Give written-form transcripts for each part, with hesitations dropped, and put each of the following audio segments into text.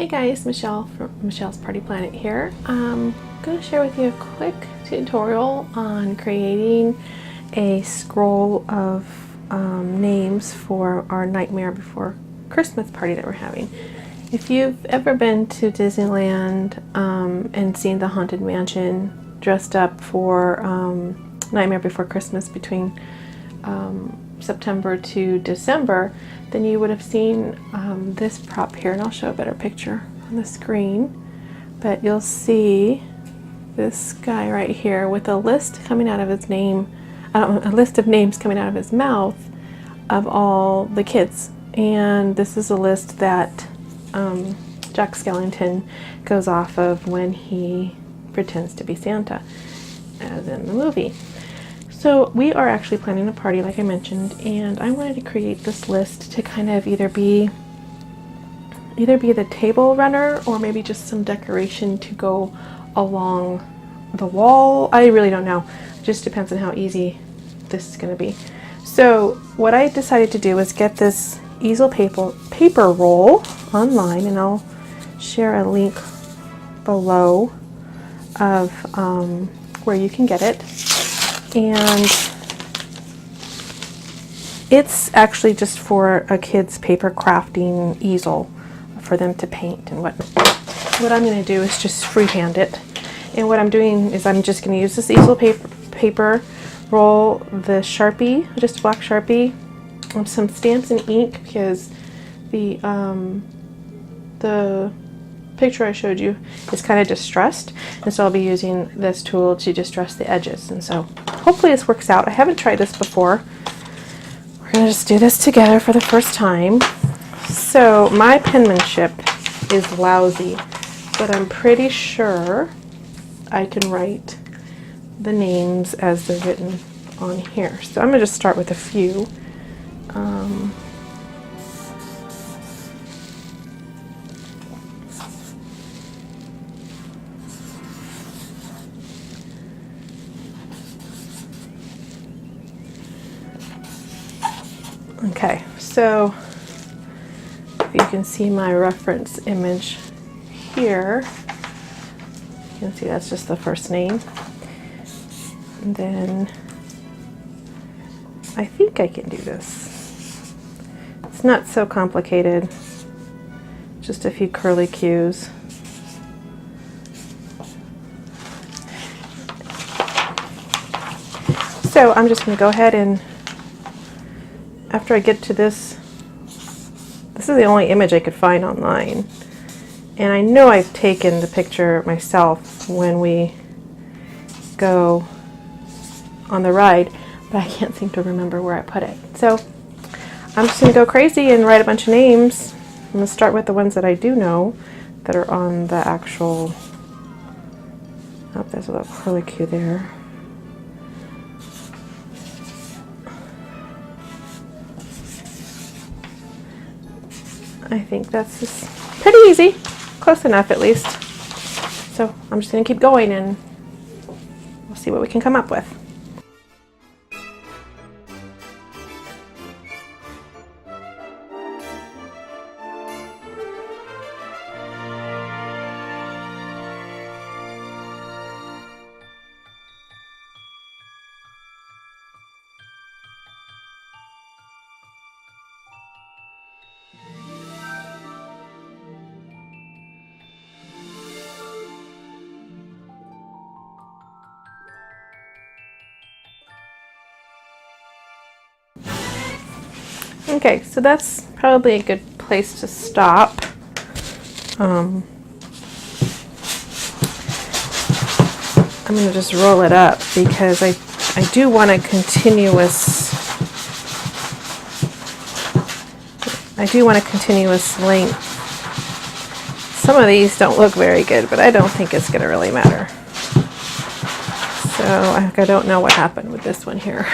Hey guys, Michelle from Michelle's Party Planet here. I'm going to share with you a quick tutorial on creating a scroll of names for our Nightmare Before Christmas party that we're having. If you've ever been to Disneyland and seen the Haunted Mansion dressed up for Nightmare Before Christmas between September to December, then you would have seen this prop here, and I'll show a better picture on the screen. But you'll see this guy right here with a list coming out of his name, a list of names coming out of his mouth of all the kids. And this is a list that Jack Skellington goes off of when he pretends to be Santa, as in the movie. So we are actually planning a party, like I mentioned, and I wanted to create this list to kind of either be the table runner or maybe just some decoration to go along the wall. I really don't know. It just depends on how easy this is going to be. So what I decided to do is get this easel paper roll online, and I'll share a link below of where you can get it. And it's actually just for a kid's paper crafting easel for them to paint and whatnot. What I'm going to do is just freehand it. And what I'm doing is I'm just going to use this easel paper roll, the Sharpie, just a black Sharpie, some stamps and ink, because the picture I showed you is kind of distressed, and so I'll be using this tool to distress the edges. And so hopefully this works out. I haven't tried this before. We're gonna just do this together for the first time. So my penmanship is lousy, but I'm pretty sure I can write the names as they're written on here. So I'm gonna just start with a few. Okay, so if you can see my reference image here, you can see that's just the first name. And then I think I can do this. It's not so complicated, just a few curly cues. So I'm just going to go ahead and, after I get to this is the only image I could find online. And I know I've taken the picture myself when we go on the ride, but I can't seem to remember where I put it. So I'm just going to go crazy and write a bunch of names. I'm going to start with the ones that I do know that are on the actual, oh, there's a little curly cue there. I think that's just pretty easy, close enough at least. So I'm just going to keep going and we'll see what we can come up with. Okay, so that's probably a good place to stop. I'm going to just roll it up because I do want a continuous length. Some of these don't look very good, but I don't think it's going to really matter. So I don't know what happened with this one here.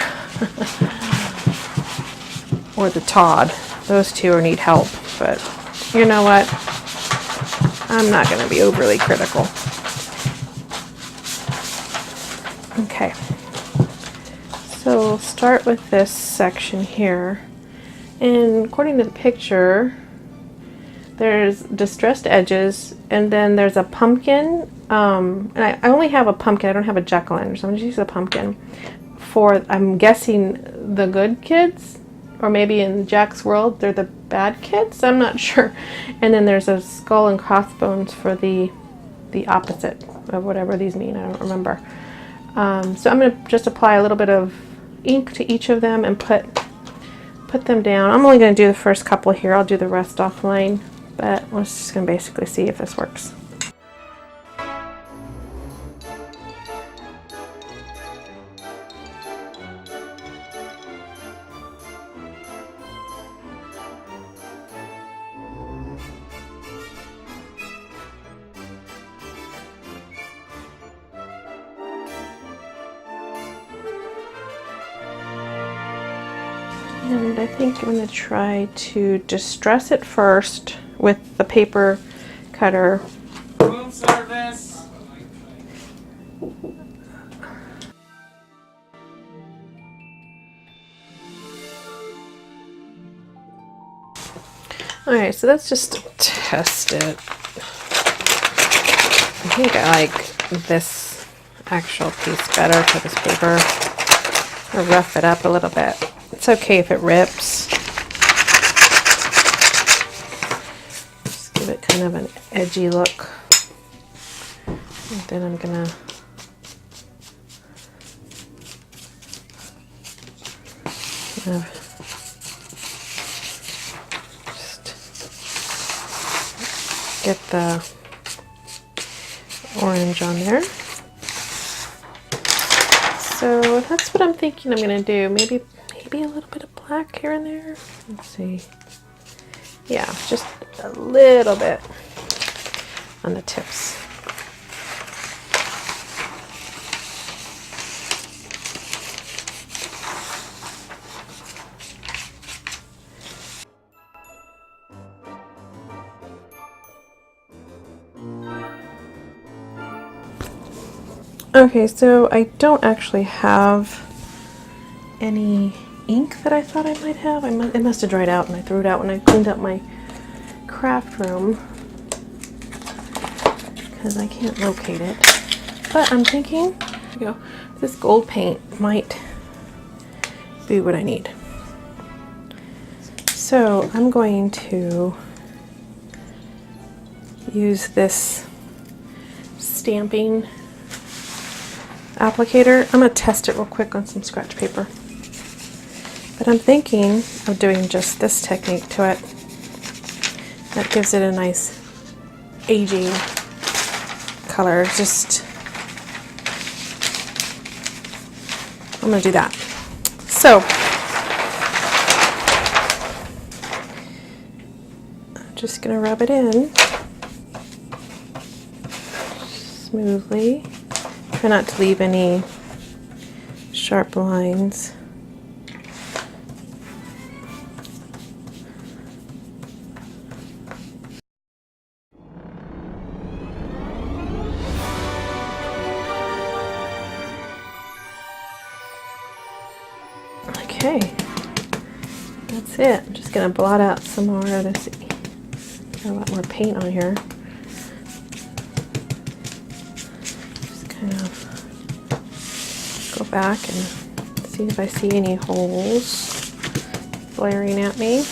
Or the Todd. Those two need help, but you know what? I'm not going to be overly critical. Okay, so we'll start with this section here, and according to the picture, there's distressed edges, and then there's a pumpkin. And I only have a pumpkin. I don't have a jack-o'-lantern, so I'm just use a pumpkin for, I'm guessing, the good kids, or maybe in Jack's world they're the bad kids. I'm not sure. And then there's a skull and crossbones for the opposite of whatever these mean. I don't remember. So I'm going to just apply a little bit of ink to each of them and put them down. I'm only going to do the first couple here. I'll do the rest offline, but we're just going to basically see if this works. And I think I'm going to try to distress it first with the paper cutter. Room service. Alright, so let's just test it. I think I like this actual piece better for this paper. I'll rough it up a little bit. It's okay if it rips. Just give it kind of an edgy look. And then I'm gonna kind of just get the orange on there. So that's what I'm thinking I'm gonna do. Maybe a little bit of black here and there. Let's see. Yeah, just a little bit on the tips. Okay, so I don't actually have any ink that I thought I might have. It must have dried out, and I threw it out when I cleaned up my craft room because I can't locate it. But I'm thinking, this gold paint might be what I need. So I'm going to use this stamping applicator. I'm going to test it real quick on some scratch paper. But I'm thinking of doing just this technique to it. That gives it a nice aging color. Just, I'm going to do that. So, I'm just going to rub it in smoothly. Try not to leave any sharp lines. Okay, that's it. I'm just going to blot out some more of this. Got a lot more paint on here. Just kind of go back and see if I see any holes flaring at me.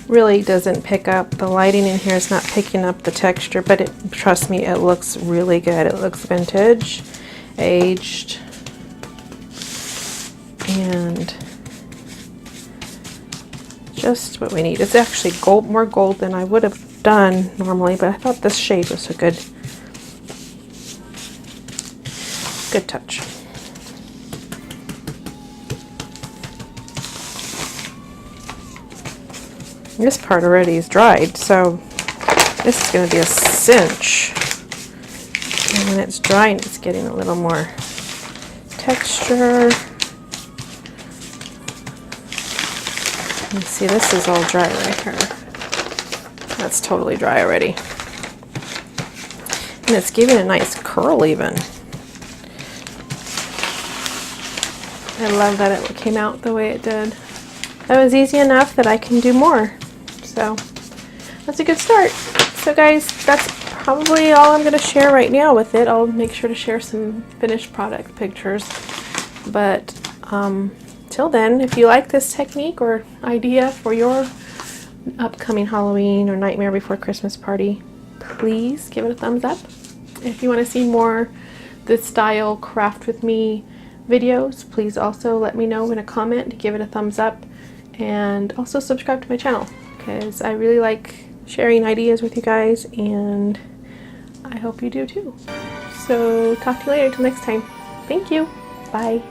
Really doesn't pick up, the lighting in here is not picking up the texture, but trust me, it looks really good. It looks vintage, aged, and just what we need. It's actually gold, more gold than I would have done normally, but I thought this shade was a good touch. This part already is dried, so this is going to be a cinch. And when it's drying, it's getting a little more texture. You see, this is all dry right here. That's totally dry already. And it's giving a nice curl even. I love that it came out the way it did. That was easy enough that I can do more. So that's a good start. So guys, that's probably all I'm going to share right now with it. I'll make sure to share some finished product pictures. But till then, if you like this technique or idea for your upcoming Halloween or Nightmare Before Christmas party, please give it a thumbs up. If you want to see more this style craft with me videos, please also let me know in a comment, give it a thumbs up, and also subscribe to my channel because I really like sharing ideas with you guys, and I hope you do too. So talk to you later till next time. Thank you. Bye.